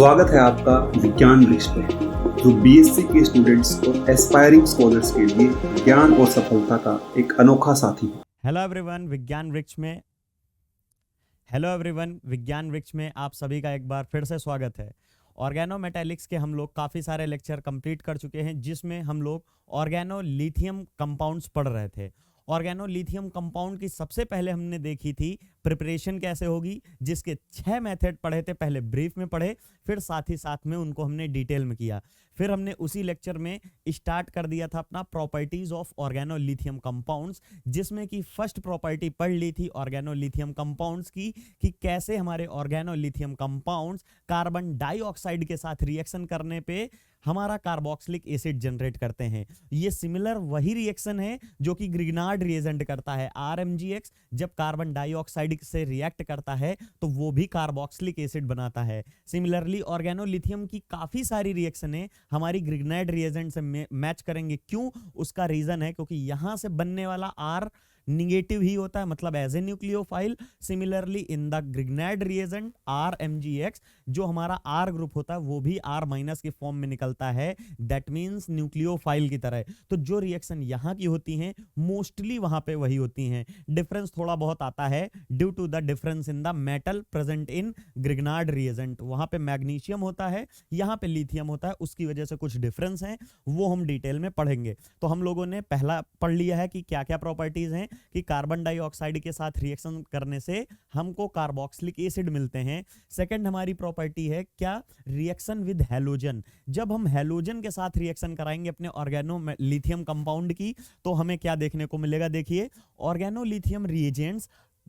स्वागत है आपका विज्ञान वृक्ष पे, जो बीएससी के स्टूडेंट्स और एस्पायरिंग स्कॉलर्स के लिए ज्ञान और सफलता का एक अनोखा साथी है। हेलो एवरीवन, विज्ञान वृक्ष में आप सभी का एक बार फिर से स्वागत है। ऑर्गेनोमेटेलिक्स के हम लोग काफ़ी सारे लेक्चर कंप्लीट कर चुके हैं, जिसमें हम लोग ऑर्गेनोलिथियम कंपाउंड्स पढ़ रहे थे। ऑर्गेनोलिथियम कंपाउंड की सबसे पहले हमने देखी थी प्रिपरेशन कैसे होगी, जिसके 6 मेथड पढ़े थे। पहले ब्रीफ में पढ़े, फिर साथ ही साथ में उनको हमने डिटेल में किया। फिर हमने उसी लेक्चर में स्टार्ट कर दिया था अपना प्रॉपर्टीज ऑफ ऑर्गेनोलिथियम कंपाउंड्स, जिसमें कि फर्स्ट प्रॉपर्टी पढ़ ली थी ऑर्गेनोलिथियम कंपाउंड्स की, कि कैसे हमारे ऑर्गेनोलिथियम कंपाउंड्स कार्बन डाइऑक्साइड के साथ रिएक्शन करने पे हमारा कार्बोक्सिलिक एसिड जनरेट करते हैं। ये सिमिलर वही रिएक्शन है जो कि ग्रिग्नार्ड रिएजेंट करता है। RMgX जब कार्बन डाइऑक्साइड से रिएक्ट करता है तो वो भी कार्बोक्सिलिक एसिड बनाता है। सिमिलरली ऑर्गेनोलिथियम की काफी सारी रिएक्शनें हमारी ग्रिग्नार्ड रिएजेंट से मैच करेंगे। क्यों? उसका रीजन है क्योंकि यहां से बनने वाला R निगेटिव ही होता है, मतलब as a nucleophile. Similarly in the Grignard reagent RMgX जो हमारा R ग्रुप होता है वो भी R माइनस के फॉर्म में निकलता है, दैट मींस न्यूक्लियोफाइल की तरह। तो जो रिएक्शन यहाँ की होती हैं मोस्टली वहां पे वही होती हैं। डिफरेंस थोड़ा बहुत आता है due to the difference in the metal present in Grignard reagent. वहां पे मैग्नीशियम होता है, यहाँ पे लिथियम होता है, उसकी वजह से कुछ डिफरेंस है, वो हम डिटेल में पढ़ेंगे। तो हम लोगों ने पहला पढ़ लिया है कि क्या क्या प्रॉपर्टीज हैं, कि कार्बन डाइऑक्साइड के साथ रिएक्शन करने से हमको कार्बोक्सिलिक एसिड मिलते हैं। सेकंड हमारी प्रॉपर्टी है क्या? Reaction with halogen. जब हम हैलोजन के साथ रिएक्शन कराएंगे अपने ऑर्गेनोलिथियम कंपाउंड की, तो हमें क्या देखने को मिलेगा? देखिए, ऑर्गेनोलिथियम रिएजेंट्स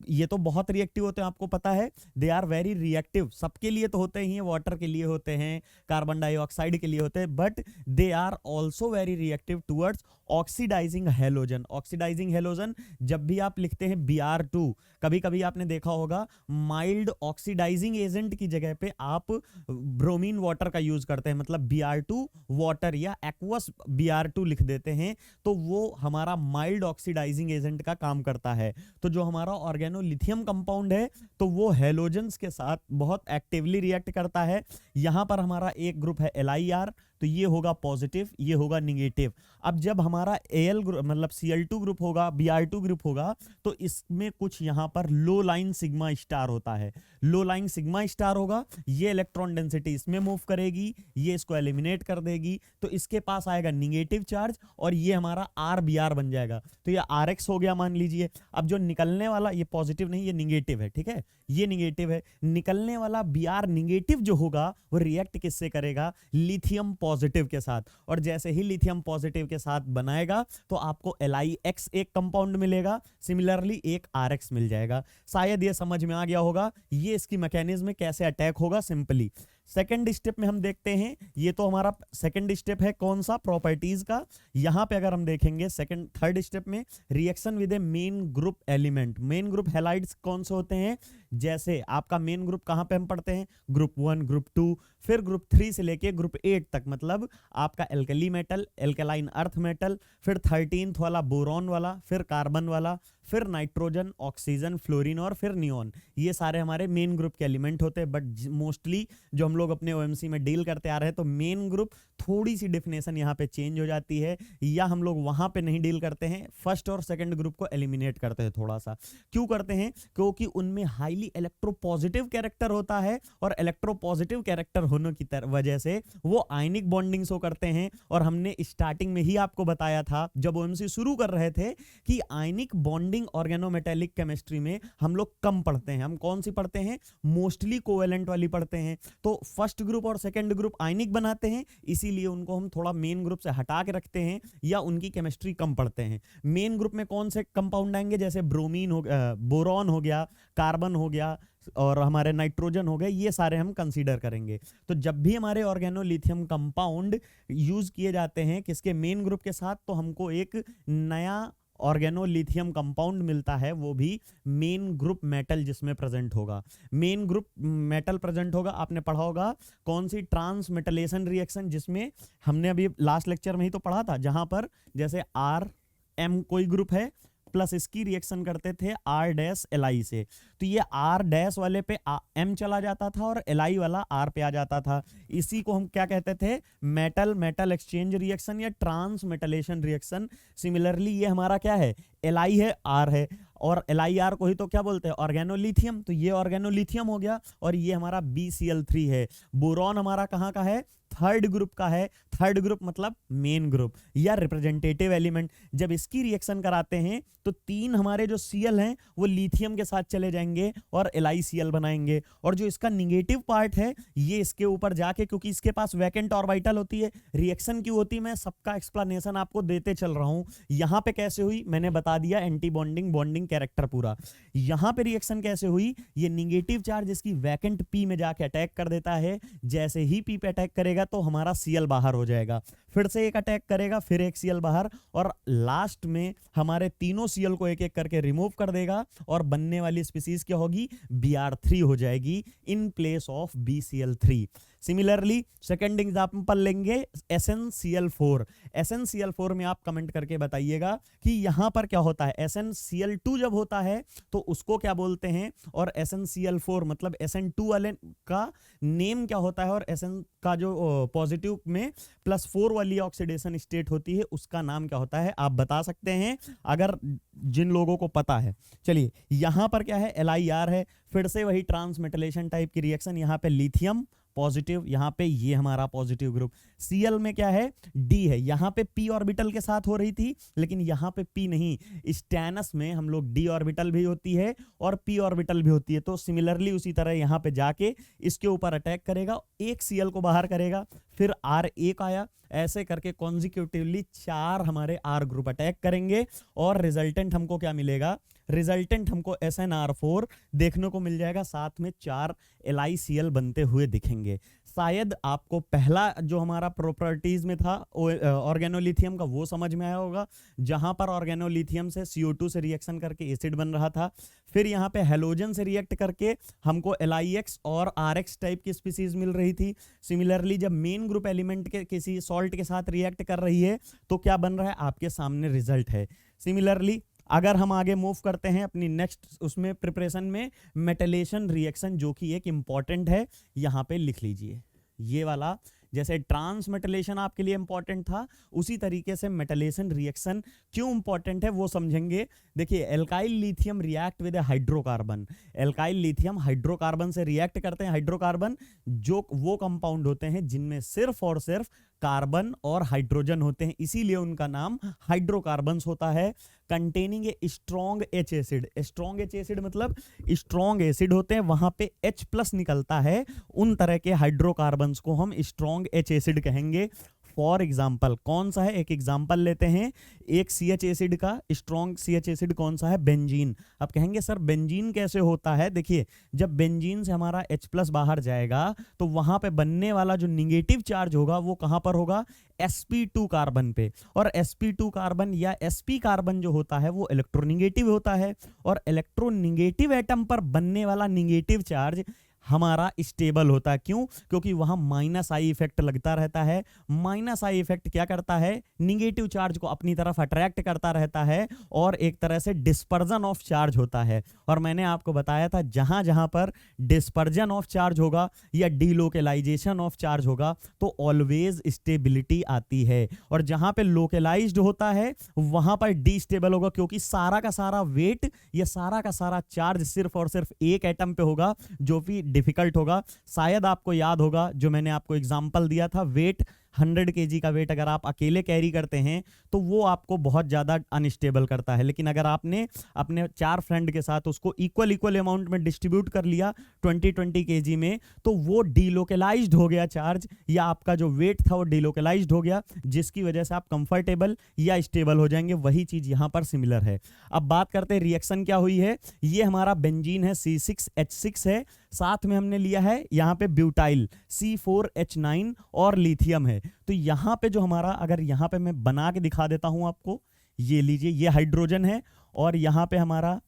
ये तो बहुत रिएक्टिव होते हैं, आपको पता है। दे आर वेरी रिएक्टिव, सबके लिए तो होते ही हैं, वाटर के लिए होते हैं, कार्बन डाइऑक्साइड के लिए होते हैं, but they are also very reactive towards oxidising halogen. Oxidising halogen जब भी आप लिखते हैं Br2, कभी कभी आपने देखा होगा माइल्ड ऑक्सीडाइजिंग एजेंट की जगह पे आप ब्रोमीन वाटर का यूज करते हैं, मतलब Br2 वाटर या एक्वस Br2 लिख देते हैं, तो वो हमारा माइल्ड ऑक्सीडाइजिंग एजेंट का काम करता है। तो जो हमारा ऑर्गेनोलिथियम कंपाउंड है तो वो हेलोजेंस के साथ बहुत एक्टिवली रिएक्ट करता है। यहां पर हमारा एक ग्रुप है LIR, तो ये होगा पॉजिटिव, ये होगा निगेटिव। अब जब हमारा Al ग्रुप मतलब Cl2 ग्रुप होगा, Br2 ग्रुप होगा, तो इसमें कुछ यहां पर लो लाइन सिग्मा स्टार होता है। लो लाइन सिग्मा स्टार होगा, ये इलेक्ट्रॉन डेंसिटी इसमें मूव करेगी, ये इसको एलिमिनेट कर देगी, तो इसके पास आएगा निगेटिव चार्ज और ये हमारा RBr बन जाएगा। तो ये RX हो गया मान लीजिए। अब जो निकलने वाला, ये पॉजिटिव नहीं, ये निगेटिव है, ठीक है, ये निगेटिव है। निकलने वाला Br निगेटिव जो होगा वो रिएक्ट किससे करेगा? लिथियम पॉजिटिव के साथ। और जैसे ही लिथियम पॉजिटिव के साथ बनाएगा तो आपको LiX एक कंपाउंड मिलेगा, सिमिलरली एक RX मिल जाएगा। शायद ये समझ में आ गया होगा। ये इसकी मैकेनिज्म कैसे अटैक होगा सिंपली। सेकंड स्टेप में हम देखते हैं, ये तो हमारा सेकंड स्टेप है कौन सा? प्रॉपर्टीज का। यहां पे अगर हम देखेंगे थर्ड स्टेप में reaction with A main group element. Main group halides कौन से होते हैं? जैसे आपका मेन ग्रुप कहां पे हम पढ़ते हैं? ग्रुप 1, ग्रुप 2, फिर ग्रुप 3 से लेके ग्रुप 8 तक, मतलब आपका alkali metal, alkaline earth metal, फिर 13th वाला बोरॉन वाला, फिर कार्बन वाला, फिर नाइट्रोजन, ऑक्सीजन, फ्लोरीन और फिर नियॉन। ये सारे हमारे मेन ग्रुप के एलिमेंट होते हैं। बट मोस्टली जो हम लोग अपने OMC में डील करते आ रहे हैं, तो मेन ग्रुप थोड़ी सी डिफिनेशन यहाँ पे चेंज हो जाती है, या हम लोग वहां पे नहीं डील करते हैं, फर्स्ट और सेकंड ग्रुप को एलिमिनेट करते हैं थोड़ा सा। क्यों करते हैं? क्योंकि उनमें हाईली इलेक्ट्रोपॉजिटिव कैरेक्टर होता है, और इलेक्ट्रोपॉजिटिव कैरेक्टर होने की वजह से वो आयनिक बॉन्डिंग शो करते हैं। और हमने स्टार्टिंग में ही आपको बताया था जब OMC शुरू कर रहे थे कि आयनिक बॉन्डिंग ऑर्गेनोमेटेलिक केमिस्ट्री में हम लोग कम पढ़ते हैं। हम कौन सी पढ़ते हैं? मोस्टली कोवेलेंट वाली पढ़ते हैं। तो फर्स्ट ग्रुप और सेकंड ग्रुप आयनिक बनाते हैं, इसीलिए उनको हम थोड़ा मेन ग्रुप से हटा के रखते हैं, या उनकी केमिस्ट्री कम पढ़ते हैं। मेन ग्रुप में कौन से कंपाउंड आएंगे? जैसे ब्रोमीन हो गया, बोरॉन हो गया, कार्बन हो गया, और हमारे नाइट्रोजन हो गए, ये सारे हम कंसीडर करेंगे। तो जब भी हमारे ऑर्गेनोलिथियम कंपाउंड यूज किए जाते हैं किसके? मेन ग्रुप के साथ, तो हमको एक नया ऑर्गेनोलिथियम कंपाउंड मिलता है, वो भी मेन ग्रुप मेटल जिसमें प्रेजेंट होगा। मेन ग्रुप मेटल प्रेजेंट होगा, आपने पढ़ा होगा कौन सी? ट्रांसमेटलेशन रिएक्शन, जिसमें हमने अभी लास्ट लेक्चर में ही तो पढ़ा था, जहां पर जैसे RM कोई ग्रुप है, प्लस इसकी रिएक्शन करते थे आर डैश एल आई से, तो ये आर डैश वाले पे एम चला जाता था और एल आई वाला आर पे आ जाता था। इसी को हम क्या कहते थे, मेटल मेटल एक्सचेंज रिएक्शन या ट्रांस मेटलेशन रिएक्शन। सिमिलरली ये हमारा क्या है, एल आई है, आर है, और एल आई आर को ही तो क्या बोलते हैं, ऑर्गेनोलिथियम, तो ये ऑर्गेनोलिथियम हो गया। और ये हमारा BCl3 है। बोरॉन हमारा कहाँ का है, थर्ड ग्रुप का है। थर्ड ग्रुप मतलब मेन ग्रुप या रिप्रेजेंटेटिव एलिमेंट। जब इसकी रिएक्शन कराते हैं तो 3 हमारे जो Cl हैं वो लिथियम के साथ चले जाएंगे और LiCl बनाएंगे, और जो इसका निगेटिव पार्ट है ये इसके ऊपर जाके, क्योंकि इसके पास वैकेंट ऑर्बिटल होती है, रिएक्शन क्यों होती है मैं सबका एक्सप्लेनेशन आपको देते चल रहा हूं। यहां पे कैसे हुई मैंने बता दिया, एंटी बॉन्डिंग बॉन्डिंग कैरेक्टर पूरा। यहां पे रिएक्शन कैसे हुई, ये निगेटिव चार्ज इसकी वैकेंट P में जाके अटैक कर देता है। जैसे ही P पे अटैक करेगा तो हमारा Cl बाहर हो जाएगा, फिर से एक अटैक करेगा, फिर एक Cl बाहर, और लास्ट में हमारे तीनों Cl को एक एक करके रिमूव कर देगा और बनने वाली स्पीसीज क्या होगी, Br3 हो जाएगी in place of BCl3। Similarly second example लेंगे SnCl4। SnCl4 में आप कमेंट करके बताइएगा कि यहां पर क्या होता है। SnCl2 जब होता है तो उसको क्या बोलते हैं, और SnCl4 मतलब Sn2 वाले का नेम क्या होता है, और Sn का जो पॉजिटिव में +4 वाली ऑक्सीडेशन स्टेट होती है उसका नाम क्या होता है, आप बता सकते हैं अगर जिन लोगों को पता है। चलिए यहां पर क्या है, LiR है, फिर से वही ट्रांसमेटलेशन टाइप की रिएक्शन, यहां पे लिथियम पॉजिटिव, यहां पे ये हमारा पॉजिटिव ग्रुप। Cl में क्या है, D है, यहां पे p ऑर्बिटल के साथ हो रही थी लेकिन यहां पे p नहीं, स्टेनस में हम लोग D ऑर्बिटल भी होती है और p ऑर्बिटल भी होती है। तो सिमिलरली उसी तरह यहां पे जाके इसके ऊपर अटैक करेगा, एक Cl को बाहर करेगा, फिर R1 आया, ऐसे करके कॉन्जिक्यूटिवली 4 हमारे R ग्रुप अटैक करेंगे, और रिजल्टेंट हमको क्या मिलेगा, रिजल्टेंट हमको SnR4 देखने को मिल जाएगा, साथ में 4 LiCl बनते हुए दिखेंगे। शायद आपको पहला जो हमारा प्रॉपर्टीज में था ऑर्गेनोलिथियम का वो समझ में आया होगा, जहां पर ऑर्गेनोलिथियम से CO2 से रिएक्शन करके एसिड बन रहा था, फिर यहाँ पे हेलोजन से रिएक्ट करके हमको LiX और RX टाइप की स्पीसीज मिल रही थी। सिमिलरली जब मेन ग्रुप एलिमेंट के किसी सॉल्ट के साथ रिएक्ट कर रही है तो क्या बन रहा है, आपके सामने रिजल्ट है। सिमिलरली अगर हम आगे मूव करते हैं अपनी नेक्स्ट उसमें प्रिपरेशन में, मेटलेशन रिएक्शन जो कि एक इंपॉर्टेंट है, यहां पे लिख लीजिए ये वाला। जैसे ट्रांसमेटलेशन आपके लिए इंपॉर्टेंट था, उसी तरीके से मेटलेशन रिएक्शन क्यों इंपॉर्टेंट है वो समझेंगे। देखिए alkyl lithium react with hydrocarbon, alkyl lithium hydrocarbon से रिएक्ट करते हैं। हाइड्रोकार्बन जो वो कंपाउंड होते हैं जिनमें सिर्फ और सिर्फ कार्बन और हाइड्रोजन होते हैं, इसीलिए उनका नाम हाइड्रोकार्बन्स होता है। Containing a strong H acid, strong H acid मतलब स्ट्रॉन्ग एसिड होते हैं, वहां पे H+ निकलता है, उन तरह के हाइड्रोकार्बन्स को हम स्ट्रॉन्ग H एसिड कहेंगे। फॉर एग्जाम्पल कौन सा है, एक एग्जाम्पल लेते हैं, एक CH एसिड का, स्ट्रॉन्ग CH एसिड कौन सा है, बेंजीन। अब कहेंगे सर बेंजीन कैसे होता है, देखिए जब बेंजीन से हमारा H+ बाहर जाएगा तो वहां पे बनने वाला जो निगेटिव चार्ज होगा वो कहां पर होगा, sp2 कार्बन पे, और sp2 कार्बन या sp कार्बन जो होता है वो इलेक्ट्रोनिगेटिव होता है, और इलेक्ट्रोनिगेटिव एटम पर बनने वाला निगेटिव चार्ज हमारा स्टेबल होता है। क्यों, क्योंकि वहां -I इफेक्ट लगता रहता है। -I इफेक्ट क्या करता है, निगेटिव चार्ज को अपनी तरफ अट्रैक्ट करता रहता है, और एक तरह से डिस्पर्जन ऑफ चार्ज होता है। और मैंने आपको बताया था जहां जहां पर डिस्पर्जन ऑफ चार्ज होगा या डीलोकलाइजेशन ऑफ चार्ज होगा तो ऑलवेज स्टेबिलिटी आती है, और जहां पे लोकलाइज्ड होता है वहां पर डीस्टेबल होगा, क्योंकि सारा का सारा वेट या सारा का सारा चार्ज सिर्फ और सिर्फ एक एटम पे होगा, जो भी डिफिकल्ट होगा। शायद आपको याद होगा जो मैंने आपको एग्जांपल दिया था, वेट 100 kg का वेट अगर आप अकेले कैरी करते हैं तो वो आपको बहुत ज़्यादा अनस्टेबल करता है, लेकिन अगर आपने अपने 4 फ्रेंड के साथ उसको इक्वल अमाउंट में डिस्ट्रीब्यूट कर लिया 20 kg में, तो वो डीलोकलाइज्ड हो गया चार्ज, या आपका जो वेट था वो डीलोकलाइज्ड हो गया, जिसकी वजह से आप कंफर्टेबल या स्टेबल हो जाएंगे। वही चीज़ यहाँ पर सिमिलर है। अब बात करते हैं रिएक्शन क्या हुई है। ये हमारा बेंजीन है, C6H6 है, साथ में हमने लिया है यहाँ पे ब्यूटाइल C4H9 और लिथियम है। तो यहाँ पे जो हमारा, अगर यहाँ पे मैं बना के दिखा देता हूं आपको, ये लीजिए, ये हाइड्रोजन है और यहाँ पे हमारा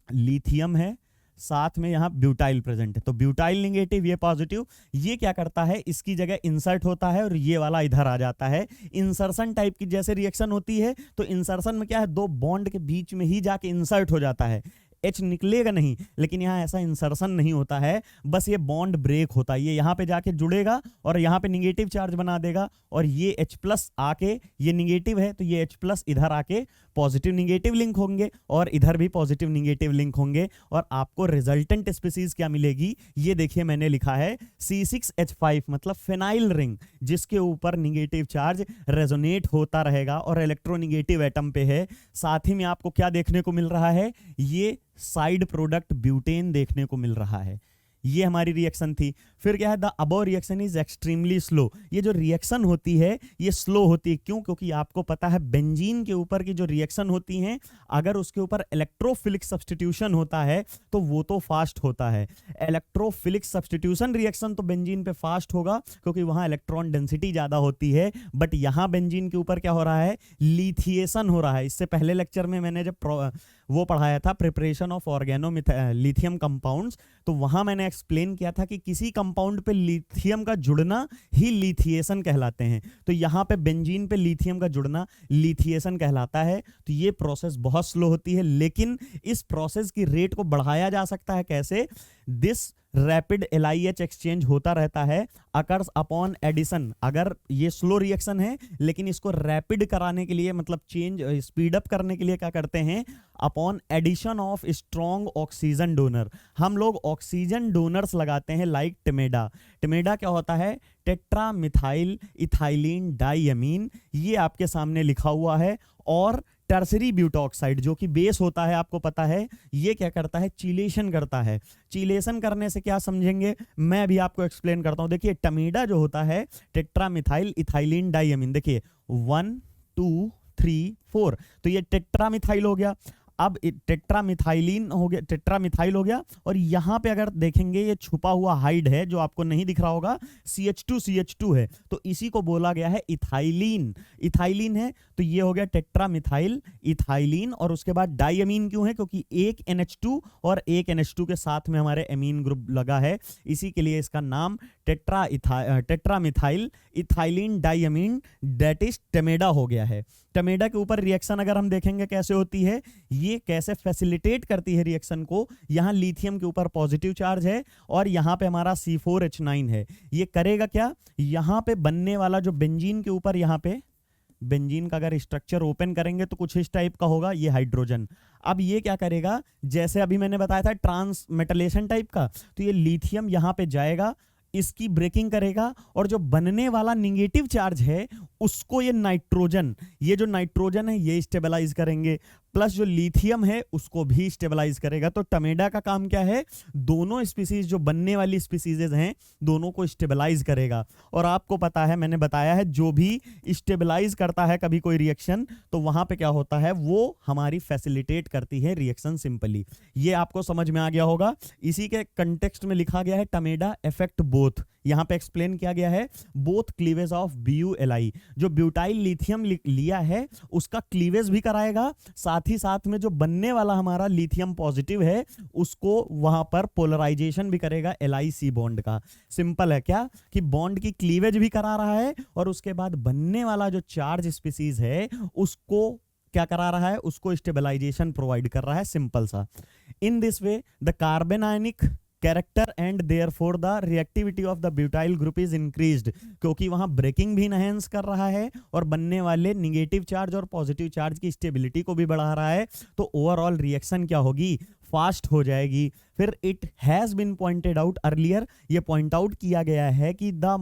लिथियम है, साथ में यहाँ ब्यूटाइल प्रेजेंट है, तो ब्यूटाइल निगेटिव, ये पॉजिटिव। ये क्या करता है, इसकी जगह इंसर्ट होता है और ये वाला इधर आ जाता है। इंसर्शन टाइप की जैसे रिएक्शन होती है, तो इंसर्शन में क्या है, दो बॉन्ड के बीच में ही जाके इंसर्ट हो जाता है, H निकलेगा नहीं। लेकिन यहाँ ऐसा इंसर्शन नहीं होता है, बस ये बॉन्ड ब्रेक होता है, ये यहाँ पे जाके जुड़ेगा और यहाँ पे निगेटिव चार्ज बना देगा, और ये H प्लस आके, ये निगेटिव है तो ये H प्लस इधर आके पॉजिटिव निगेटिव लिंक होंगे और इधर भी पॉजिटिव निगेटिव लिंक होंगे, और आपको रिजल्टेंट स्पीसीज क्या मिलेगी, ये देखिए मैंने लिखा है C6H5, मतलब फिनाइल रिंग, जिसके ऊपर निगेटिव चार्ज रेजोनेट होता रहेगा और इलेक्ट्रोनिगेटिव एटम पे है। साथ ही में आपको क्या देखने को मिल रहा है, ये साइड प्रोडक्ट ब्यूटेन देखने को मिल रहा है। ये हमारी रिएक्शन थी। फिर क्या है, the above reaction is extremely slow. ये जो रिएक्शन होती है ये स्लो होती है, क्यों? क्योंकि आपको पता है बेंजीन के ऊपर की जो रिएक्शन होती हैं, अगर उसके ऊपर इलेक्ट्रोफिलिक सब्स्टिट्यूशन होता है तो वो तो फास्ट होता है। इलेक्ट्रोफिलिक सब्स्टिट्यूशन रिएक्शन तो बेंजीन पे फास्ट होगा क्योंकि वहां इलेक्ट्रॉन डेंसिटी ज्यादा होती है, बट यहां बेंजीन के ऊपर क्या हो रहा है, लिथिएशन हो रहा है। इससे पहले लेक्चर में मैंने जब वो पढ़ाया था preparation of organolithium compounds, तो वहां मैंने एक्सप्लेन किया था कि किसी कंपाउंड पे लिथियम का जुड़ना ही लिथिएशन कहलाते हैं। तो यहाँ पे बेंजीन पे लिथियम का जुड़ना लिथिएशन कहलाता है। तो ये प्रोसेस बहुत स्लो होती है, लेकिन इस प्रोसेस की रेट को बढ़ाया जा सकता है। कैसे? दिस रैपिड LIH एक्सचेंज होता रहता है अकर्स अपॉन एडिशन। अगर ये स्लो रिएक्शन है, लेकिन इसको रैपिड कराने के लिए, मतलब चेंज स्पीड अप करने के लिए क्या करते हैं, upon addition of strong oxygen donor. हम लोग ऑक्सीजन डोनर्स लगाते हैं, लाइक टिमेडा। टिमेडा क्या होता है, टेट्रा मिथाइल इथाइलिन डाइअमीन, ये आपके सामने लिखा हुआ है। और टर्सरी ब्यूटॉक्साइड जो कि बेस होता है, आपको पता है, ये क्या करता है, चीलेशन करता है। चीलेशन करने से क्या समझेंगे, मैं भी आपको एक्सप्लेन करता हूं। देखिए टिमेडा जो होता है, टेट्रा मिथाइल इथाइलिन डाइअमीन, देखिए 1 2 3 4, तो ये टेट्रा मिथाइल हो गया। अब टेट्रामिथाइलिन हो गया, टेट्रामिथाइल हो गया। और यहाँ पे अगर देखेंगे ये छुपा हुआ हाइड है जो आपको नहीं दिख रहा होगा, CH2 है, तो इसी को बोला गया है इथाइलिन। इथाइलिन है तो ये हो गया टेट्रामिथाइल इथाइलिन। और उसके बाद डाइअमीन क्यों है, क्योंकि एक NH2 और एक NH2 के साथ में हमारे एमीन ग्रुप लगा है, इसी के लिए इसका नाम टेट्रामिथाइल इथाइलिन डाइअमीन दैट इज टिमेडा हो गया है। टिमेडा के ऊपर रिएक्शन अगर हम देखेंगे कैसे होती है, ये कैसे फैसिलिटेट करती है रिएक्शन को। यहाँ लिथियम के ऊपर पॉजिटिव चार्ज है और यहाँ पे हमारा C4H9 है। ये करेगा क्या, यहाँ पे बनने वाला जो बेंजीन के ऊपर, यहाँ पे बेंजीन का अगर स्ट्रक्चर ओपन करेंगे तो कुछ इस टाइप का होगा, ये हाइड्रोजन। अब ये क्या करेगा, जैसे अभी मैंने बताया था ट्रांस मेटलेशन टाइप का, तो ये लिथियम यहाँ पे जाएगा, इसकी ब्रेकिंग करेगा, और जो बनने वाला निगेटिव चार्ज है उसको ये नाइट्रोजन, ये जो नाइट्रोजन है ये स्टेबलाइज करेंगे, प्लस जो लिथियम है उसको भी स्टेबलाइज करेगा। तो टमेडा का काम क्या है, दोनों स्पीसीज जो बनने वाली स्पीसीज हैं दोनों को स्टेबलाइज करेगा। और आपको पता है, मैंने बताया है, जो भी स्टेबलाइज करता है कभी कोई रिएक्शन, तो वहां पे क्या होता है, वो हमारी फैसिलिटेट करती है रिएक्शन सिंपली। ये आपको समझ में आ गया होगा। इसी के कंटेक्स्ट में लिखा गया है टमेडा इफेक्ट बोथ, यहां पे एक्सप्लेन किया गया है बोथ क्लीवेज ऑफ BuLi। जो ब्यूटाइल लिथियम लिया है उसका क्लीवेज भी कराएगा, साथ ही साथ में जो बनने वाला हमारा लिथियम पॉजिटिव है उसको वहां पर पोलराइजेशन भी करेगा LiC बॉन्ड का। सिंपल है क्या, कि बॉन्ड की क्लीवेज भी करा रहा है और उसके बाद बनने वाला जो चार्ज स्पीसीज है उसको क्या करा रहा है, उसको स्टेबलाइजेशन प्रोवाइड कर रहा है। सिंपल सा। In this way the carbon ionic character and therefore the reactivity of the butyl group is increased, क्योंकि वहां ब्रेकिंग भी इनहेंस कर रहा है और बनने वाले निगेटिव चार्ज और पॉजिटिव चार्ज की स्टेबिलिटी को भी बढ़ा रहा है। तो ओवरऑल रिएक्शन क्या होगी, फास्ट हो जाएगी। फिर it has been pointed out earlier, ये पॉइंट आउट किया गया है कि the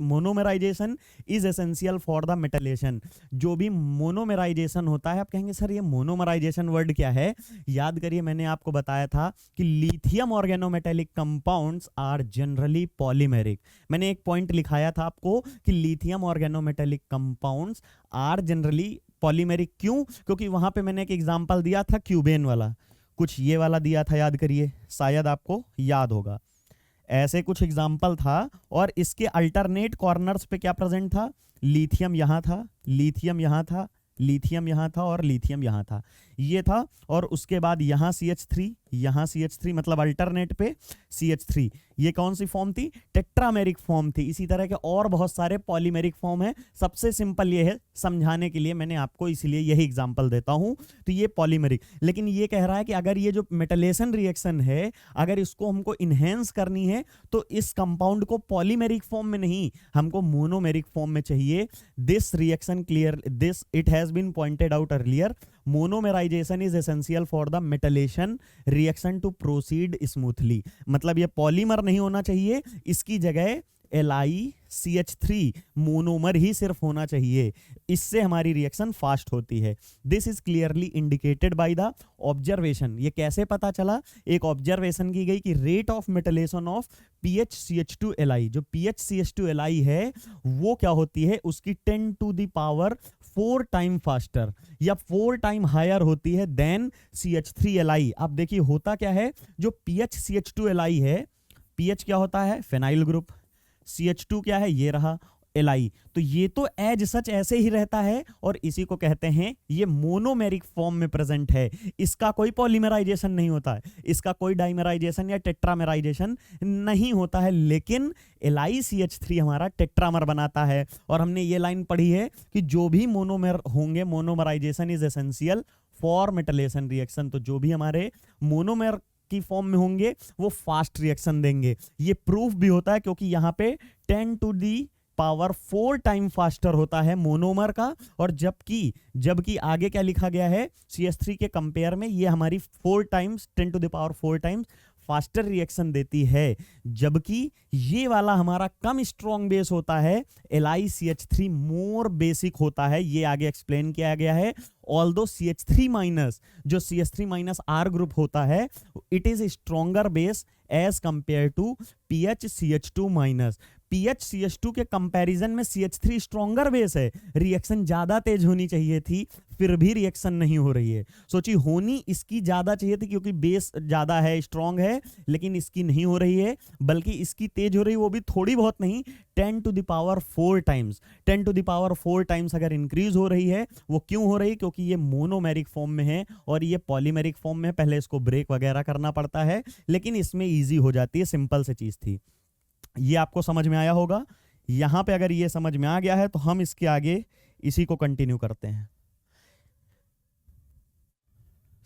monomerization is essential for the metalation. जो भी मोनोमराइजेशन होता है, आप कहेंगे सर ये मोनोमराइजेशन वर्ड क्या है, याद करिए मैंने आपको बताया था कि lithium organometallic compounds are generally polymeric. मैंने एक पॉइंट लिखाया था आपको कि lithium organometallic compounds are generally polymeric. क्यों, क्योंकि वहां पे मैंने एक एग्जांपल दिया था क्यूबेन वाला, कुछ ये वाला दिया था, याद करिए, शायद आपको याद होगा। ऐसे कुछ एग्जाम्पल था और इसके अल्टरनेट कॉर्नर्स पे क्या प्रेजेंट था, लिथियम यहां था, लिथियम यहां था, लिथियम यहां था और लिथियम यहां था। ये था, और उसके बाद यहाँ CH3, यहाँ CH3 मतलब अल्टरनेट पे CH3, ये कौन सी फॉर्म थी? टेट्रामेरिक फॉर्म थी। इसी तरह के और बहुत सारे पॉलीमेरिक फॉर्म है। सबसे सिंपल ये है, समझाने के लिए मैंने आपको इसलिए यही एग्जांपल देता हूं। तो ये पॉलीमेरिक, लेकिन ये कह रहा है कि अगर ये जो मेटलेशन रिएक्शन है, अगर इसको हमको इनहेंस करनी है तो इस कंपाउंड को पॉलीमेरिक फॉर्म में नहीं, हमको मोनोमेरिक फॉर्म में चाहिए। This reaction clear, this it has been pointed out earlier, monomerization is essential for the metalation reaction to proceed smoothly. मतलब ये पॉलीमर नहीं होना चाहिए, इसकी जगह LiCH3 मोनोमर ही सिर्फ होना चाहिए, इससे हमारी रिएक्शन फास्ट होती है। This is clearly indicated by the observation. ये कैसे पता चला? एक ऑब्जर्वेशन की गई कि रेट ऑफ मेटलेशन ऑफ PHCH2Li, जो PHCH2Li है वो क्या होती है, उसकी 10 to the power 4 time faster या 4 टाइम हायर होती है देन CH3Li। अब देखिए होता क्या है, जो PHCH2Li है, PH क्या होता है? फेनाइल ग्रुप, CH2 क्या है? ये रहा Li। तो ये तो एज सच ऐसे ही रहता है, और इसी को कहते हैं ये मोनोमेरिक फॉर्म में प्रेजेंट है। इसका कोई पॉलीमराइजेशन नहीं होता है, इसका कोई डाइमराइजेशन या टेट्रामेराइजेशन नहीं होता है, लेकिन LiCH3 हमारा टेट्रामर बनाता है। और हमने ये लाइन पढ़ी है कि जो भी मोनोमर होंगे, मोनोमराइजेशन इज एसेंशियल फॉर मेटलेशन रिएक्शन। तो जो भी हमारे मोनोमर की फॉर्म में होंगे वो फास्ट रिएक्शन देंगे। ये प्रूफ भी होता है क्योंकि यहाँ पे 10 to the power 4 time faster होता है मोनोमर का, और जबकि आगे क्या लिखा गया है, CH3 के कंपेयर में ये हमारी 4 times 10 to the power 4 times faster reaction देती है। जबकि ये वाला हमारा कम स्ट्रॉन्ग बेस होता है, LiCH3 मोर बेसिक होता है। ये आगे एक्सप्लेन किया गया है। ऑल्दो CH3 माइनस, जो CH3 माइनस R ग्रुप होता है, it is stronger base as compare to PHCH2 minus. PHCH2 के कंपैरिजन में CH3 स्ट्रॉन्गर बेस है, रिएक्शन ज्यादा तेज होनी चाहिए थी, फिर भी रिएक्शन नहीं हो रही है। सोचिए, होनी इसकी ज्यादा चाहिए थी क्योंकि बेस ज्यादा है, स्ट्रॉन्ग है, लेकिन इसकी नहीं हो रही है, बल्कि इसकी तेज हो रही है, वो भी थोड़ी बहुत नहीं, 10 to the power 4 times. 10 to the power 4 times अगर इंक्रीज हो रही है, वो क्यों हो रही है? क्योंकि ये मोनोमेरिक फॉर्म में है और ये पॉलीमेरिक फॉर्म में। पहले इसको ब्रेक वगैरह करना पड़ता है, लेकिन इसमें ईजी हो जाती है, सिंपल सी चीज थी। ये आपको समझ में आया होगा। यहां पे अगर ये समझ में आ गया है तो हम इसके आगे इसी को कंटिन्यू करते हैं।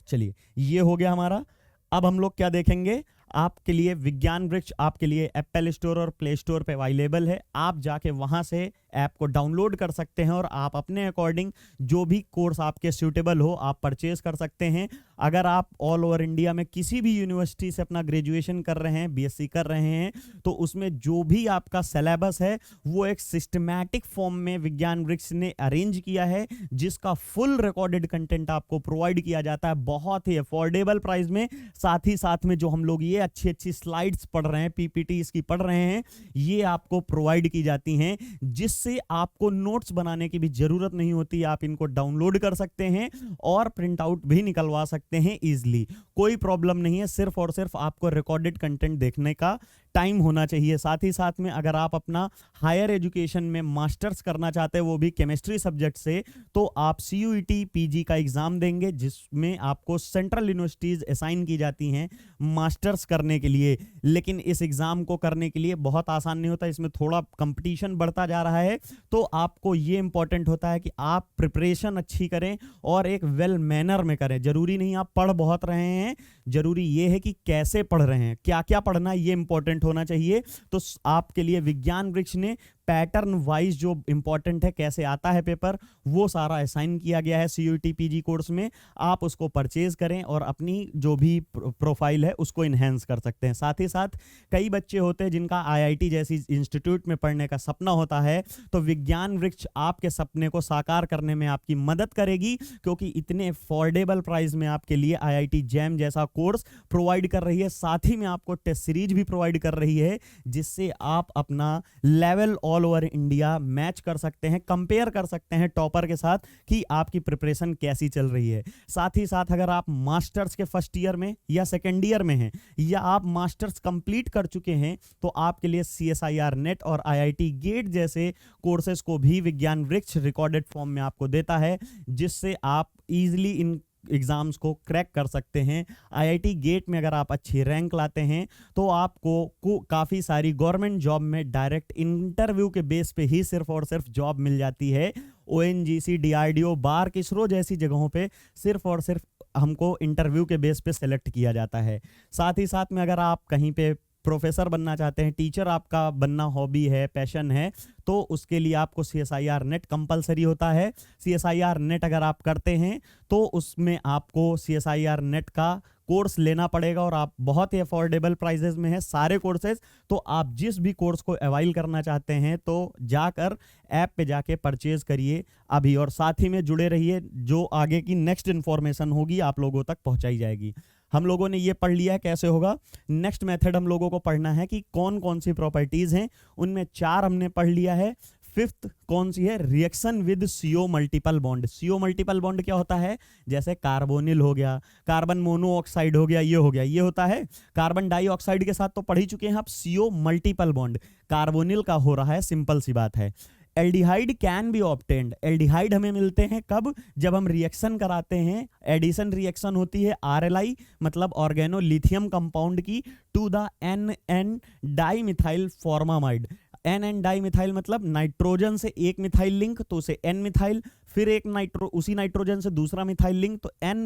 चलिए, ये हो गया हमारा। अब हम लोग क्या देखेंगे, आपके लिए विज्ञान वृक्ष आपके लिए एप्पल स्टोर और प्ले स्टोर पे अवेलेबल है। आप जाके वहां से ऐप को डाउनलोड कर सकते हैं और आप अपने अकॉर्डिंग जो भी कोर्स आपके सूटेबल हो आप परचेज कर सकते हैं। अगर आप ऑल ओवर इंडिया में किसी भी यूनिवर्सिटी से अपना ग्रेजुएशन कर रहे हैं, BSc कर रहे हैं, तो उसमें जो भी आपका सिलेबस है वो एक सिस्टमैटिक फॉर्म में विज्ञान वृक्ष ने अरेंज किया है, जिसका फुल रिकॉर्डेड कंटेंट आपको प्रोवाइड किया जाता है बहुत ही अफोर्डेबल प्राइस में। साथ ही साथ में जो हम लोग ये अच्छी अच्छी स्लाइड्स पढ़ रहे हैं, PPT इसकी पढ़ रहे हैं, ये आपको प्रोवाइड की जाती हैं, जिससे आपको नोट्स बनाने की भी जरूरत नहीं होती। आप इनको डाउनलोड कर सकते हैं और प्रिंट आउट भी निकलवा सकते हैं इजीली, कोई प्रॉब्लम नहीं है। सिर्फ और सिर्फ आपको रिकॉर्डेड कंटेंट देखने का टाइम होना चाहिए। साथ ही साथ में अगर आप अपना हायर एजुकेशन में मास्टर्स करना चाहते हैं, वो भी केमिस्ट्री सब्जेक्ट से, तो आप CUET PG का एग्जाम देंगे, जिसमें आपको सेंट्रल यूनिवर्सिटीज असाइन की जाती हैं मास्टर्स करने के लिए। लेकिन इस एग्जाम को करने के लिए बहुत आसान नहीं होता, इसमें थोड़ा कंपटीशन बढ़ता जा रहा है। तो आपको ये इंपॉर्टेंट होता है कि आप प्रिपरेशन अच्छी करें और एक वेल मैनर में करें। जरूरी नहीं आप पढ़ बहुत रहे हैं, जरूरी ये है कि कैसे पढ़ रहे हैं, क्या क्या पढ़ना है, ये इंपॉर्टेंट होना चाहिए। तो आपके लिए विज्ञान वृक्ष ने पैटर्न वाइज जो इंपॉर्टेंट है, कैसे आता है पेपर, वो सारा असाइन किया गया है CUET PG कोर्स में। आप उसको परचेज करें और अपनी जो भी प्रोफाइल है उसको इन्हेंस कर सकते हैं। साथ ही साथ कई बच्चे होते हैं जिनका IIT जैसी इंस्टीट्यूट में पढ़ने का सपना होता है, तो विज्ञान वृक्ष आपके सपने को साकार करने में आपकी मदद करेगी, क्योंकि इतने अफोर्डेबल प्राइस में आपके लिए IIT JAM जैसा कोर्स प्रोवाइड कर रही है। साथ ही में आपको टेस्ट सीरीज भी प्रोवाइड कर रही है, जिससे आप अपना level all over India match कर सकते हैं, कंपेयर कर सकते हैं टॉपर के साथ कि आपकी प्रिपरेशन कैसी चल रही है। साथ ही साथ अगर आप मास्टर्स के फर्स्ट ईयर में या सेकेंड ईयर में हैं, या आप मास्टर्स कंप्लीट कर चुके हैं, तो आपके लिए CSIR नेट और IIT गेट जैसे कोर्सेज को भी विज्ञान वृक्ष रिकॉर्डेड फॉर्म में आपको देता है, जिससे आप इजीली इन एग्ज़ाम्स को क्रैक कर सकते हैं। आईआईटी गेट में अगर आप अच्छी रैंक लाते हैं तो आपको काफ़ी सारी गवर्नमेंट जॉब में डायरेक्ट इंटरव्यू के बेस पे ही सिर्फ और सिर्फ जॉब मिल जाती है। ओएनजीसी, डीआरडीओ, बार्क, इसरो जैसी जगहों पे सिर्फ और सिर्फ हमको इंटरव्यू के बेस पे सेलेक्ट किया जाता है। साथ ही साथ में अगर आप कहीं पे प्रोफेसर बनना चाहते हैं, टीचर आपका बनना हॉबी है, पैशन है, तो उसके लिए आपको CSIR नेट कंपलसरी होता है। CSIR नेट अगर आप करते हैं तो उसमें आपको CSIR नेट का कोर्स लेना पड़ेगा और आप बहुत ही अफोर्डेबल प्राइजेस में है सारे कोर्सेज। तो आप जिस भी कोर्स को अवाइल करना चाहते हैं तो जाकर ऐप पे जाके परचेज करिए अभी, और साथ ही में जुड़े रहिए, जो आगे की नेक्स्ट इन्फॉर्मेशन होगी आप लोगों तक पहुंचाई जाएगी। हम लोगों ने ये पढ़ लिया है कैसे होगा। नेक्स्ट मेथड हम लोगों को पढ़ना है कि कौन कौन सी प्रॉपर्टीज हैं, उनमें 4 हमने पढ़ लिया है। फिफ्थ कौन सी है? Reaction with CO multiple bond. CO multiple bond क्या होता है? जैसे कार्बोनिल हो गया, कार्बन मोनोऑक्साइड हो गया, ये होता है। कार्बन डाइऑक्साइड के साथ तो पढ़ ही चुके हैं आप। CO मल्टीपल बॉन्ड कार्बोनिल का हो रहा है, सिंपल सी बात है। Aldehyde can be obtained. Aldehyde हमें मिलते हैं कब? जब हम रिएक्शन कराते हैं, एडिशन रिएक्शन होती है RLI मतलब ऑर्गेनोलिथियम कंपाउंड की, to the NN dimethyl formamide. NN dimethyl मतलब नाइट्रोजन से एक मिथाइल लिंक तो उसे N मिथाइल, फिर एक उसी नाइट्रोजन से दूसरा मिथाइल लिंक तो N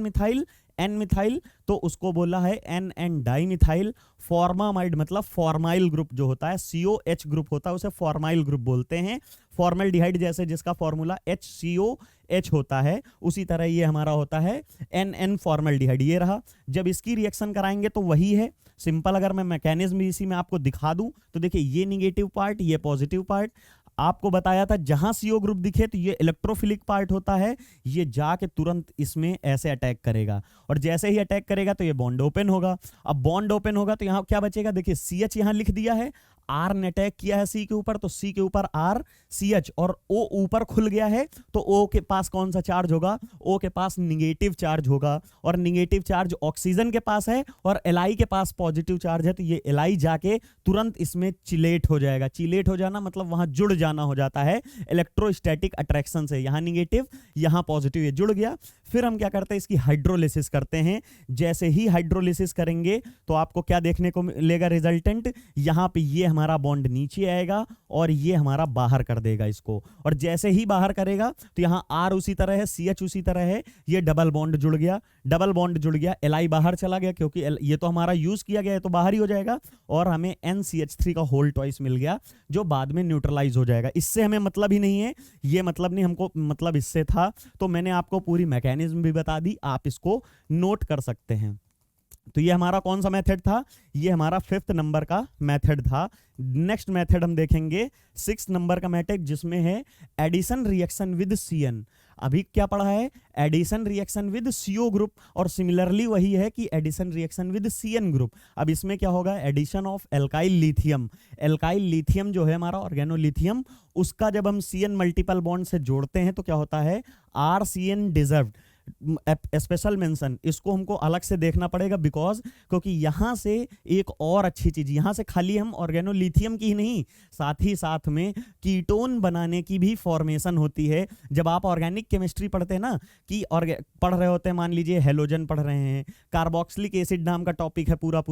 मिथाइल तो उसको बोला है NN डाइमिथाइल। फॉर्मामाइड मतलब फॉर्माइल ग्रुप जो होता है, COH ग्रुप होता है, उसे फॉर्माइल ग्रुप बोलते हैं। फॉर्मल्डिहाइड जैसे जिसका फॉर्मूला HCOH होता है, उसी तरह ये हमारा होता है NN फॉर्मल्डिहाइड। ये रहा। जब इसकी रिएक्शन कराएंगे तो वही है सिंपल। अगर मैं मैकेनिज्म इसी में आपको दिखा दूं तो देखिए, ये निगेटिव पार्ट, ये पॉजिटिव पार्ट। आपको बताया था जहां CO ग्रुप दिखे तो ये इलेक्ट्रोफिलिक पार्ट होता है, ये जाके तुरंत इसमें ऐसे अटैक करेगा, और जैसे ही अटैक करेगा तो ये बॉन्ड ओपन होगा। अब बॉन्ड ओपन होगा तो यहां क्या बचेगा? देखिए CH यहां लिख दिया है, R ने अटैक किया है C के ऊपर तो C के ऊपर R CH, और O ऊपर खुल गया है तो O के पास कौन सा चार्ज होगा? O के पास निगेटिव चार्ज होगा, और निगेटिव चार्ज ऑक्सीजन के पास है और Li के पास पॉजिटिव चार्ज है, तो ये Li जाके तुरंत इसमें चिलेट हो जाएगा। चिलेट हो जाना मतलब वहां जुड़ जाना हो जाता है इलेक्ट्रोस्टैटिक अट्रैक्शन से। यहां निगेटिव, यहां पॉजिटिव, ये जुड़ गया। फिर हम क्या करते हैं? इसकी हाइड्रोलिसिस करते हैं। जैसे ही हाइड्रोलिसिस करेंगे तो आपको क्या देखने को मिलेगा? रिजल्टेंट यहां पे ये हमारा बॉन्ड नीचे आएगा और ये हमारा बाहर कर देगा इसको, और जैसे ही बाहर करेगा तो यहाँ R उसी तरह है, CH उसी तरह है, ये डबल बॉन्ड जुड़ गया। डबल बॉन्ड जुड़ गया, Li बाहर चला गया क्योंकि ये तो हमारा यूज किया गया है तो बाहर ही हो जाएगा, और हमें NCH3 का होल ट्वाइस मिल गया जो बाद में न्यूट्रलाइज हो जाएगा। इससे हमें मतलब ही नहीं है, ये मतलब नहीं, हमको मतलब इससे था, तो मैंने आपको पूरी मैकेनिज्म भी बता दी, आप इसको नोट कर सकते हैं। तो ये हमारा कौन सा मेथड था? ये हमारा 5th नंबर का मेथड था। नेक्स्ट मेथड हम देखेंगे 6th नंबर का मेथड, जिसमें है एडिशन रिएक्शन विद CN। अभी क्या पढ़ा है? Addition reaction with CO group, और सिमिलरली वही है कि addition reaction with CN group. अब इसमें क्या होगा? Addition of alkyl lithium. Alkyl lithium जो है हमारा ऑर्गेनोलिथियम, उसका जब हम CN मल्टीपल बॉन्ड से जोड़ते हैं तो क्या होता है? RCN deserved special mention. इसको हमको अलग से देखना पड़ेगा बिकॉज, क्योंकि यहां से एक और अच्छी चीज, यहां से खाली हम ऑर्गेनोलिथियम की ही नहीं, साथ ही साथ में कीटोन बनाने की भी फॉर्मेशन होती है। जब आप ऑर्गेनिक केमिस्ट्री पढ़ते हैं ना, कि पढ़ रहे होते हैं, मान लीजिए हेलोजन पढ़ रहे हैं, कार्बोक्सिलिक एसिड नाम का टॉपिक है पूरा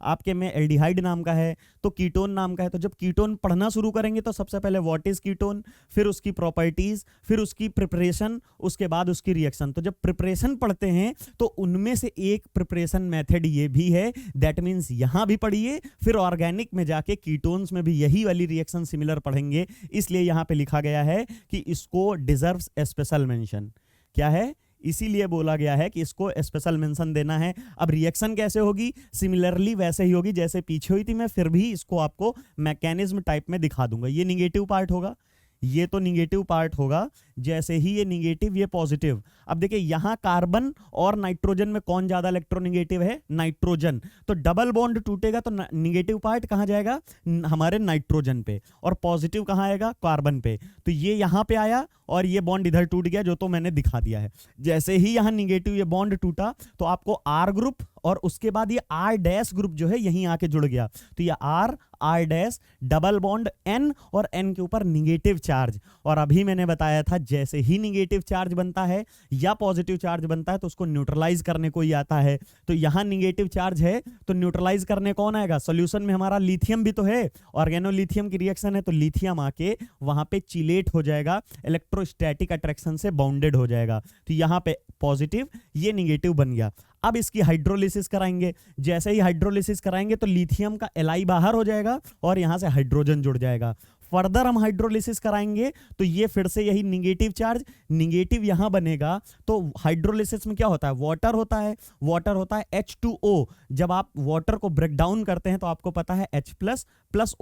आपके में एल्डिहाइड नाम का है, तो कीटोन नाम का है। तो जब कीटोन पढ़ना शुरू करेंगे तो सबसे पहले व्हाट इज कीटोन, फिर उसकी प्रॉपर्टीज, फिर उसकी प्रिपरेशन, उसके बाद उसकी रिएक्शन। तो जब प्रिपरेशन पढ़ते हैं तो उनमें से एक प्रिपरेशन मेथड ये भी है, दैट मींस यहां भी पढ़िए, फिर ऑर्गेनिक में जाके कीटोन्स में भी यही वाली रिएक्शन सिमिलर पढ़ेंगे। इसलिए यहां पे लिखा गया है कि इसको डिजर्व्स स्पेशल मेंशन। क्या है? इसीलिए बोला गया है कि इसको स्पेशल मेंशन देना है। अब रिएक्शन कैसे होगी? सिमिलरली वैसे ही होगी जैसे पीछे हुई थी, मैं फिर भी इसको आपको मैकेनिज्म टाइप में दिखा दूंगा। ये निगेटिव पार्ट होगा, ये तो निगेटिव पार्ट होगा, जैसे ही ये निगेटिव ये पॉजिटिव। अब देखिए यहां कार्बन और नाइट्रोजन में कौन ज्यादा इलेक्ट्रोनिगेटिव है? नाइट्रोजन। तो डबल बॉन्ड टूटेगा तो निगेटिव पार्ट कहां जाएगा? हमारे नाइट्रोजन पे, और पॉजिटिव कहां आएगा? कार्बन पे। तो ये यहां पे आया और ये बॉन्ड इधर टूट गया, जो तो मैंने दिखा दिया है। जैसे ही यहां निगेटिव ये बॉन्ड टूटा तो आपको R ग्रुप और उसके बाद ये R डैश ग्रुप जो है यहीं आके जुड़ गया, तो ये R dash double bond N और N के ऊपर निगेटिव चार्ज। और अभी मैंने बताया था जैसे ही निगेटिव चार्ज बनता है या पॉजिटिव चार्ज बनता है तो उसको न्यूट्रलाइज करने को ही आता है। तो यहां निगेटिव चार्ज है तो न्यूट्रलाइज करने कौन आएगा, सॉल्यूशन में हमारा लिथियम भी तो है, ऑर्गेनोलिथियम की रिएक्शन है तो लिथियम आके वहां पे चिलेट हो जाएगा, इलेक्ट्रोस्टैटिक अट्रैक्शन से बाउंडेड हो जाएगा। तो यहां पे पॉजिटिव, ये निगेटिव बन गया। अब इसकी हाइड्रोलिसिस कराएंगे, जैसे ही हाइड्रोलिसिस कराएंगे तो लिथियम का Li बाहर हो जाएगा और यहां से हाइड्रोजन जुड़ जाएगा। फर्दर हम हाइड्रोलिसिस कराएंगे तो ये फिर से यही निगेटिव चार्ज, निगेटिव यहां बनेगा। तो हाइड्रोलिसिस में क्या होता है, वाटर होता है, वाटर होता है H2O। जब आप वाटर को ब्रेक डाउन करते हैं तो आपको पता है H प्लस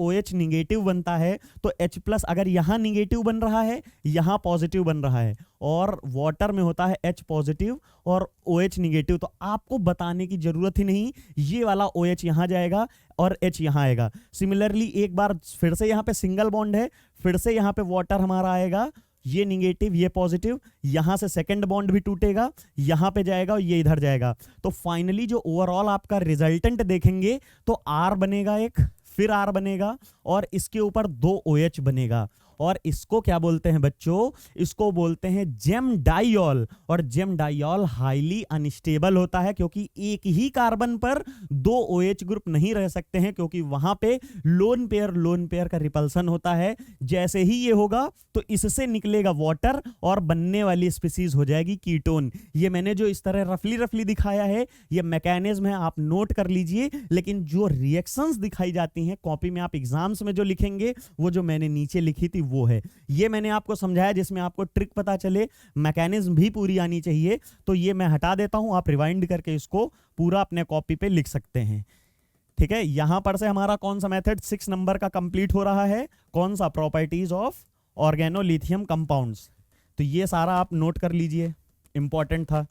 OH निगेटिव बनता है। तो H प्लस अगर यहां निगेटिव बन रहा है, यहां पॉजिटिव बन रहा है, और वाटर में होता है H पॉजिटिव और OH निगेटिव। तो आपको बताने की जरूरत ही नहीं, ये वाला OH यहां जाएगा और H यहां आएगा। सिमिलरली एक बार फिर से यहां पे सिंगल बॉन्ड है, फिर से यहां पे वाटर हमारा आएगा, ये निगेटिव ये पॉजिटिव, यहां से सेकंड बॉन्ड भी टूटेगा, यहां पे जाएगा और ये इधर जाएगा। तो फाइनली जो ओवरऑल आपका रिजल्टेंट देखेंगे तो R बनेगा एक, फिर R बनेगा और इसके ऊपर 2 OH बनेगा। और इसको क्या बोलते हैं बच्चों, इसको बोलते हैं जेम डाइऑल। और जेम डाइऑल हाईली अनस्टेबल होता है क्योंकि एक ही कार्बन पर 2 OH ग्रुप नहीं रह सकते हैं, क्योंकि वहां पे लोन पेयर का रिपल्सन होता है। जैसे ही ये होगा तो इससे निकलेगा वाटर और बनने वाली स्पीसीज हो जाएगी कीटोन। ये मैंने जो इस तरह रफली दिखाया है ये मैकेनिज्म है, आप नोट कर लीजिए। लेकिन जो रिएक्शंस दिखाई जाती हैं कॉपी में, आप एग्जाम्स में जो लिखेंगे वो जो मैंने नीचे लिखी थी वो है। ये मैंने आपको समझाया जिसमें आपको ट्रिक पता चले, मैकेनिज्म भी पूरी आनी चाहिए। तो ये मैं हटा देता हूं, आप रिवाइंड करके इसको पूरा अपने कॉपी पे लिख सकते हैं। ठीक है, यहां पर से हमारा कौन सा मेथड 6 नंबर का कंप्लीट हो रहा है, कौन सा, प्रॉपर्टीज ऑफ ऑर्गेनोलिथियम कंपाउंड्स। तो ये सारा आप नोट कर लीजिए, इंपॉर्टेंट था।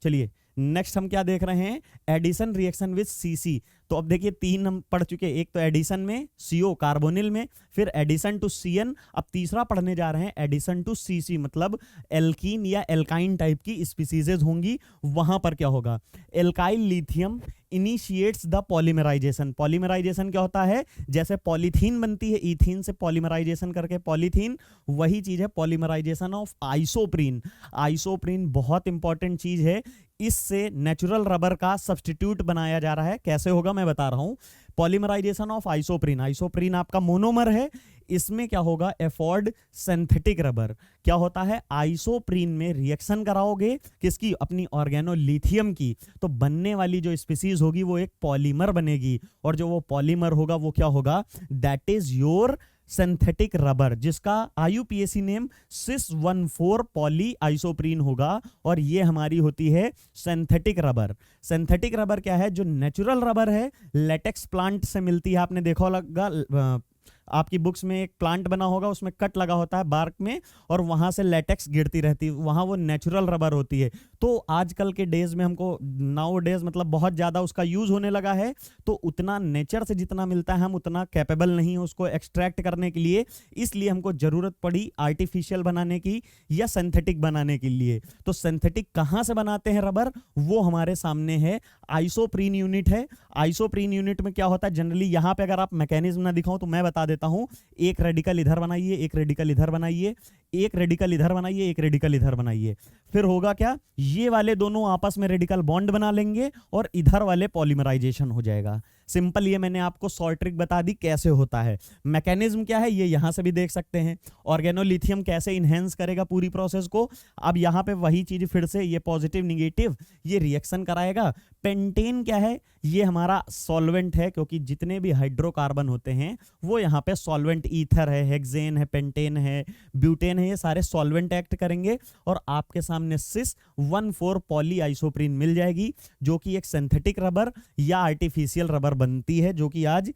चलिए नेक्स्ट हम क्या देख रहे हैं, एडिशन रिएक्शन विद सीसी। तो अब देखिए 3 हम पढ़ चुके, एक तो एडिशन में CO कार्बोनिल में, फिर एडिशन टू CN, अब तीसरा पढ़ने जा रहे हैं एडिशन टू CC, मतलब एल्कीन या एल्काइन टाइप की स्पीसीजेज होंगी। वहां पर क्या होगा, alkyl lithium initiates the polymerisation. Polymerisation क्या होता है, जैसे पॉलीथीन बनती है इथीन से पॉलीमराइजेशन करके पॉलीथीन, वही चीज है पॉलीमराइजेशन ऑफ आइसोप्रीन। आइसोप्रीन बहुत इंपॉर्टेंट चीज है, इससे नेचुरल रबर का सब्स्टिट्यूट बनाया जा रहा है। कैसे होगा मैं बता रहा हूं, पॉलीमराइजेशन ऑफ आइसोप्रीन, आइसोप्रीन आपका मोनोमर है, इसमें क्या होगा, एफोर्ड सिंथेटिक रबर। क्या होता है, आइसोप्रीन में रिएक्शन कराओगे किसकी, अपनी ऑर्गेनोलिथियम की, तो बनने वाली जो स्पीसीज होगी वो एक पॉलीमर बनेगी, और जो वो पॉलीमर होगा वो क्या होगा, that is your synthetic rubber, जिसका IUPAC name cis1,4 poly isoprene होगा। और ये हमारी होती है सिंथेटिक रबर। सिंथेटिक रबर क्या है, जो नेचुरल रबर है लेटेक्स प्लांट से मिलती है। आपने देखा होगा आपकी बुक्स में एक प्लांट बना होगा, उसमें कट लगा होता है बार्क में और वहां से लेटेक्स गिरती रहती है, वहां वो नेचुरल रबर होती है। तो आजकल के डेज में हमको नाउ डेज मतलब बहुत ज्यादा उसका यूज होने लगा है, तो उतना नेचर से जितना मिलता है हम उतना कैपेबल नहीं है उसको एक्सट्रैक्ट करने के लिए, इसलिए हमको जरूरत पड़ी आर्टिफिशियल बनाने की या सिंथेटिक बनाने के लिए। तो सिंथेटिक कहां से बनाते हैं रबर, वो हमारे सामने है, आइसोप्रीन यूनिट है। आइसोप्रीन यूनिट में क्या होता है, जनरली यहां पे अगर आप मैकेनिज्म ना दिखाऊं तो मैं बता देता हूं, एक रेडिकल इधर बनाइए, एक रेडिकल इधर बनाइए, एक रेडिकल इधर बनाइए, एक रेडिकल इधर बनाइए, फिर होगा क्या, ये वाले दोनों आपस में रेडिकल बॉन्ड बना लेंगे और इधर वाले पॉलीमराइजेशन हो जाएगा। सिंपल, ये मैंने आपको शॉर्ट ट्रिक बता दी कैसे होता है। मैकेनिज्म क्या है ये यहां से भी देख सकते हैं, ऑर्गेनोलिथियम कैसे इनहेंस करेगा पूरी प्रोसेस को। अब यहां पे वही चीज फिर से, ये पॉजिटिव निगेटिव ये रिएक्शन कराएगा। पेंटेन क्या है, ये हमारा सॉल्वेंट है, क्योंकि जितने भी हाइड्रोकार्बन होते हैं वो यहाँ पे सॉल्वेंट, ईथर है, हेक्सेन है, पेंटेन है, ब्यूटेन है, ये सारे सॉल्वेंट एक्ट करेंगे और आपके सामने cis1,4 पॉली आइसोप्रीन मिल जाएगी, जो कि एक सिंथेटिक रबर या आर्टिफिशियल रबर बनती है, जो कि आज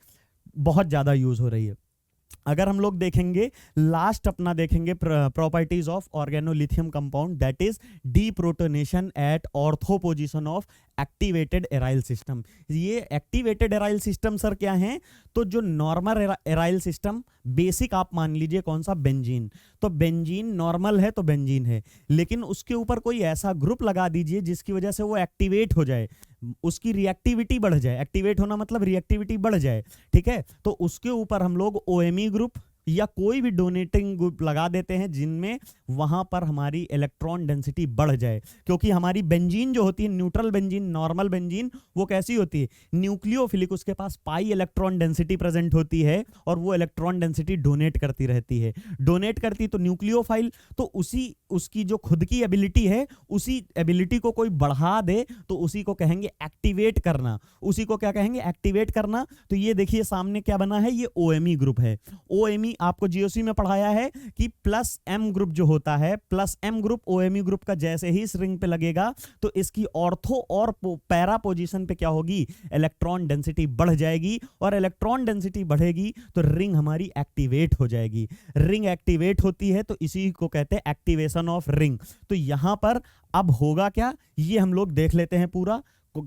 बहुत ज्यादा यूज हो रही है। अगर हम लोग देखेंगे लास्ट अपना देखेंगे properties of organolithium compound, that is deprotonation at ortho position of activated aryl system. ये एक्टिवेटेड एराइल सिस्टम सर क्या है? तो जो नॉर्मल एराइल सिस्टम बेसिक आप मान लीजिए कौन सा, बेंजीन। तो बेंजीन नॉर्मल है तो बेंजीन है, लेकिन उसके ऊपर कोई ऐसा ग्रुप लगा दीजिए जिसकी वजह से वो एक्टिवेट हो जाए, उसकी रिएक्टिविटी बढ़ जाए। एक्टिवेट होना मतलब रिएक्टिविटी बढ़ जाए, ठीक है। तो उसके ऊपर हम लोग ओएमई ग्रुप या कोई भी डोनेटिंग ग्रुप लगा देते हैं जिनमें वहां पर हमारी इलेक्ट्रॉन डेंसिटी बढ़ जाए। क्योंकि हमारी बेंजीन जो होती है, न्यूट्रल बेंजीन, नॉर्मल बेंजीन, वो कैसी होती है? न्यूक्लियोफिलिक, उसके पास पाई इलेक्ट्रॉन डेंसिटी प्रेजेंट होती है और वो इलेक्ट्रॉन डेंसिटी डोनेट करती रहती है। डोनेट करती तो न्यूक्लियोफाइल, तो उसकी जो खुद की एबिलिटी है, उसी एबिलिटी को कोई बढ़ा दे तो उसी को कहेंगे एक्टिवेट करना। उसी को क्या कहेंगे? एक्टिवेट करना। तो ये देखिए सामने क्या बना है, ये ओएमई ग्रुप है। ओएमई आपको जीओसी में पढ़ाया है कि प्लस एम ग्रुप जो होता है, प्लस एम ग्रुप ओएमई ग्रुप का जैसे ही इस रिंग पे लगेगा तो इसकी ऑर्थो और पैरा पोजीशन पे क्या होगी? इलेक्ट्रॉन डेंसिटी बढ़ जाएगी, और इलेक्ट्रॉन डेंसिटी बढ़ेगी तो रिंग हमारी एक्टिवेट हो जाएगी। रिंग एक्टिवेट होती है तो इसी को कहते हैं एक्टिवेशन ऑफ रिंग। तो यहां पर अब होगा क्या, ये हम लोग देख लेते हैं पूरा।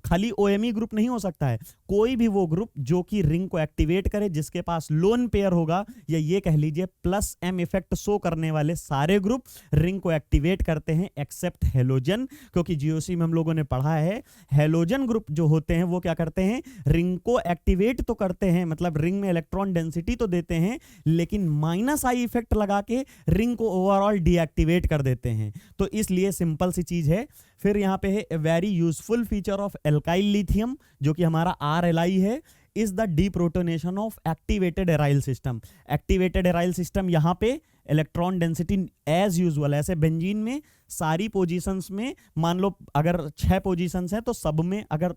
खाली ओएमई ग्रुप नहीं हो सकता है, कोई भी वो ग्रुप जो कि रिंग को एक्टिवेट करे, जिसके पास लोन पेयर होगा, या ये कह लीजिए प्लस एम इफेक्ट शो करने वाले सारे ग्रुप रिंग को एक्टिवेट करते हैं एक्सेप्ट हेलोजन। क्योंकि जीओसी में हम लोगों ने पढ़ा है हेलोजन ग्रुप जो होते हैं वो क्या करते हैं? रिंग को एक्टिवेट तो करते हैं, मतलब रिंग में इलेक्ट्रॉन डेंसिटी तो देते हैं, लेकिन माइनस आई इफेक्ट लगा के रिंग को ओवरऑल डीएक्टिवेट कर देते हैं। तो इसलिए सिंपल सी चीज है। फिर यहाँ पे है very useful feature of alkyl lithium, जो कि हमारा RLI है, is the deprotonation of activated aryl system. Activated aryl system यहाँ पे इलेक्ट्रॉन डेंसिटी एज यूजुअल, ऐसे बेंजीन में सारी पोजीशंस में मान लो अगर 6 पोजीशंस हैं तो सब में अगर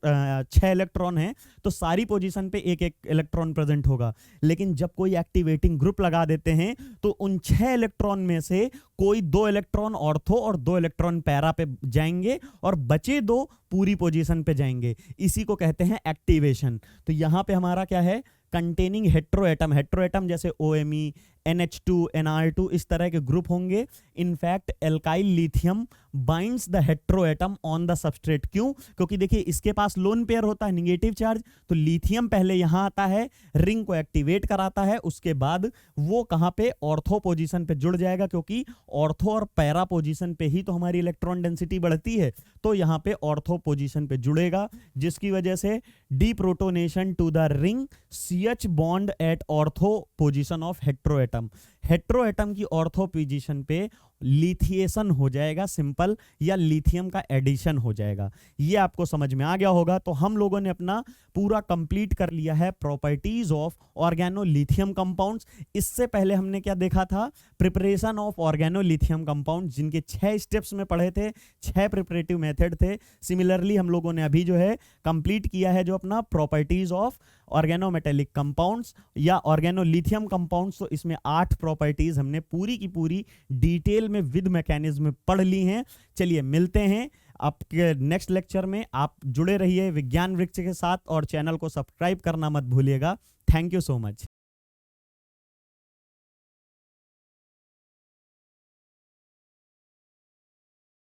6 इलेक्ट्रॉन हैं तो सारी पोजीशन पे एक एक इलेक्ट्रॉन प्रेजेंट होगा। लेकिन जब कोई एक्टिवेटिंग ग्रुप लगा देते हैं तो उन 6 इलेक्ट्रॉन में से कोई 2 इलेक्ट्रॉन ऑर्थो और 2 इलेक्ट्रॉन पैरा पे जाएंगे और बचे 2 पूरी पोजीशन पे जाएंगे। इसी को कहते हैं एक्टिवेशन। तो यहाँ पे हमारा क्या है? Containing heteroatom. हेट्रोएटम जैसे OMe, NH2, NR2 इस तरह के ग्रुप होंगे। In fact alkyl lithium binds the heteroatom on the substrate. क्यों? क्योंकि देखिए इसके पास लोन पेयर होता है, नेगेटिव चार्ज, तो लिथियम पहले यहां आता है, रिंग को एक्टिवेट कराता है, उसके बाद वो कहां पे? ऑर्थो पोजीशन पे जुड़ जाएगा, क्योंकि ऑर्थो और पैरा पोजीशन पे ही तो हमारी इलेक्ट्रॉन डेंसिटी बढ़ती है। तो यहां पे ऑर्थो पोजीशन पे जुड़ेगा, जिसकी वजह से deprotonation to the ring CH bond at ortho position of heteroatom. Heteroatom की ऑर्थो पोजीशन पे लिथिएशन हो जाएगा सिंपल, या लिथियम का एडिशन हो जाएगा। ये आपको समझ में आ गया होगा। तो हम लोगों ने अपना पूरा कंप्लीट कर लिया है प्रॉपर्टीज ऑफ ऑर्गेनोलिथियम कंपाउंड्स। इससे पहले हमने क्या देखा था? प्रिपरेशन ऑफ ऑर्गेनोलिथियम कंपाउंड, जिनके 6 स्टेप्स में पढ़े थे, 6 प्रिपरेटिव मेथड थे। सिमिलरली हम लोगों ने अभी जो है कंप्लीट किया है जो अपना प्रॉपर्टीज ऑफ ऑर्गेनोमेटेलिक कंपाउंड्स या ऑर्गेनोलिथियम कंपाउंड्स। तो इसमें 8 प्रॉपर्टीज हमने पूरी की पूरी डिटेल में विद मैकेनिज्म पढ़ ली हैं। चलिए मिलते हैं आपके नेक्स्ट लेक्चर में। आप जुड़े रहिए विज्ञान वृक्ष के साथ और चैनल को सब्सक्राइब करना मत भूलिएगा। Thank you so much.